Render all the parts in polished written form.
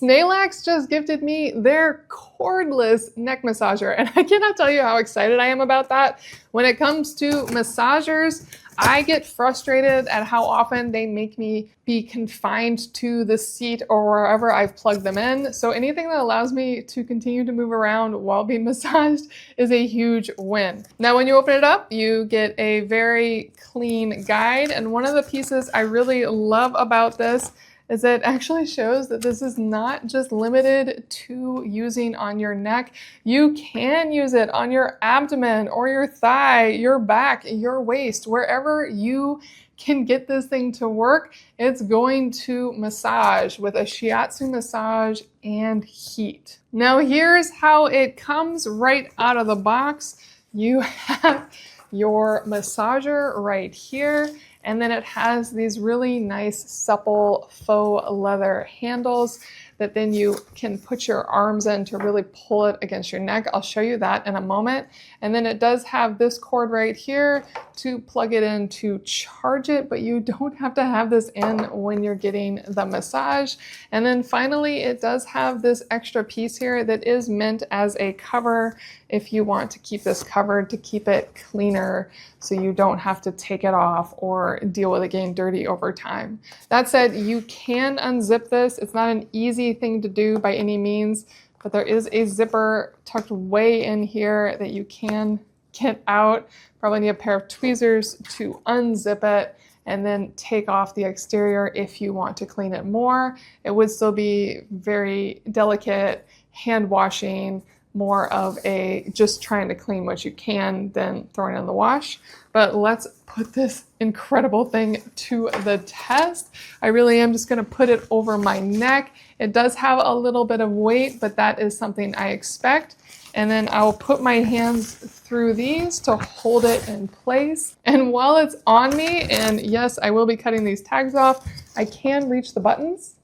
Snailax just gifted me their cordless neck massager, and I cannot tell you how excited I am about that. When it comes to massagers, I get frustrated at how often they make me be confined to the seat or wherever I've plugged them in. So anything that allows me to continue to move around while being massaged is a huge win. Now, when you open it up, you get a very clean guide. And one of the pieces I really love about this is it actually shows that this is not just limited to using on your neck. You can use it on your abdomen or your thigh, your back, your waist, wherever you can get this thing to work. It's going to massage with a Shiatsu massage and heat. Now here's how it comes right out of the box. You have your massager right here. And then it has these really nice supple faux leather handles that then you can put your arms in to really pull it against your neck. I'll show you that in a moment. And then it does have this cord right here to plug it in to charge it, but you don't have to have this in when you're getting the massage. And then finally, it does have this extra piece here that is meant as a cover if you want to keep this covered to keep it cleaner so you don't have to take it off or deal with it getting dirty over time. That said, you can unzip this. It's not an easy thing to do by any means, but there is a zipper tucked way in here that you can get out. Probably need a pair of tweezers to unzip it and then take off the exterior if you want to clean it more. It would still be very delicate, hand washing, more of a just trying to clean what you can than throwing it in the wash. But let's put this incredible thing to the test. I really am just going to put it over my neck. It does have a little bit of weight, but that is something I expect. And then I'll put my hands through these to hold it in place. And while it's on me, and yes, I will be cutting these tags off, I can reach the buttons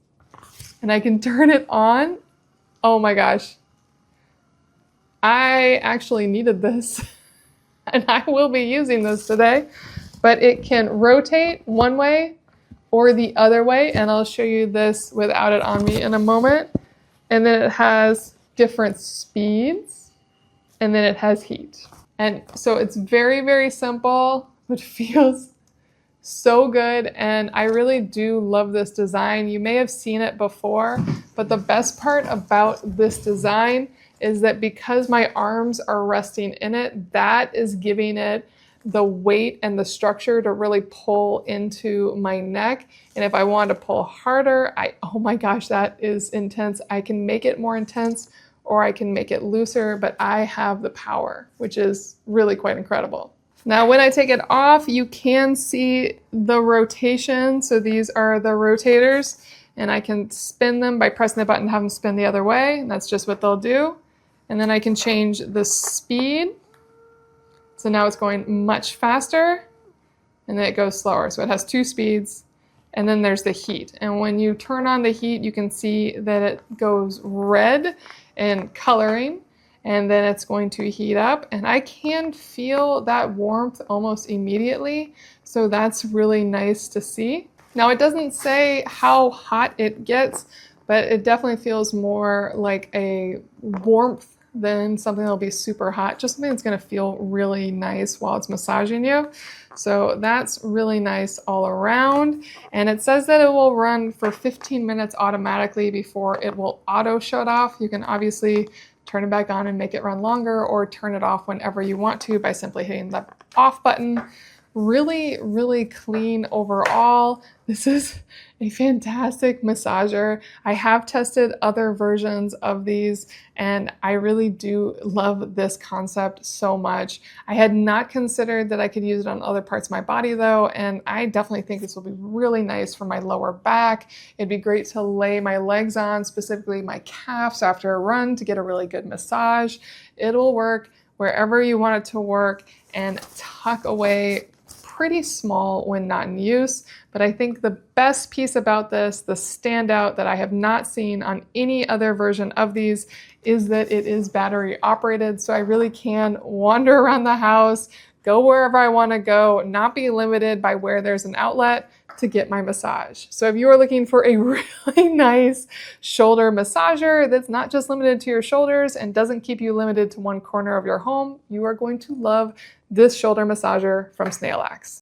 and I can turn it on. Oh my gosh. I actually needed this and I will be using this today, but it can rotate one way or the other way. And I'll show you this without it on me in a moment. And then it has different speeds and then it has heat. And so it's very, very simple, but feels so good. And I really do love this design. You may have seen it before, but the best part about this design is that because my arms are resting in it, that is giving it the weight and the structure to really pull into my neck. And if I want to pull harder, oh my gosh, that is intense. I can make it more intense or I can make it looser, but I have the power, which is really quite incredible. Now, when I take it off, you can see the rotation. So these are the rotators and I can spin them by pressing the button to have them spin the other way. And that's just what they'll do. And then I can change the speed. So now it's going much faster and then it goes slower. So it has two speeds and then there's the heat. And when you turn on the heat, you can see that it goes red and coloring and then it's going to heat up. And I can feel that warmth almost immediately. So that's really nice to see. Now it doesn't say how hot it gets, but it definitely feels more like a warmth than something that'll be super hot, just something that's gonna feel really nice while it's massaging you. So that's really nice all around. And it says that it will run for 15 minutes automatically before it will auto shut off. You can obviously turn it back on and make it run longer or turn it off whenever you want to by simply hitting the off button. Really, really clean overall. This is a fantastic massager. I have tested other versions of these and I really do love this concept so much. I had not considered that I could use it on other parts of my body though, and I definitely think this will be really nice for my lower back. It'd be great to lay my legs on, specifically my calves after a run to get a really good massage. It'll work wherever you want it to work and tuck away pretty small when not in use. But I think the best piece about this, the standout that I have not seen on any other version of these, is that it is battery operated. So I really can wander around the house, go wherever I want to go, not be limited by where there's an outlet, to get my massage. So if you are looking for a really nice shoulder massager that's not just limited to your shoulders and doesn't keep you limited to one corner of your home, you are going to love this shoulder massager from Snailax.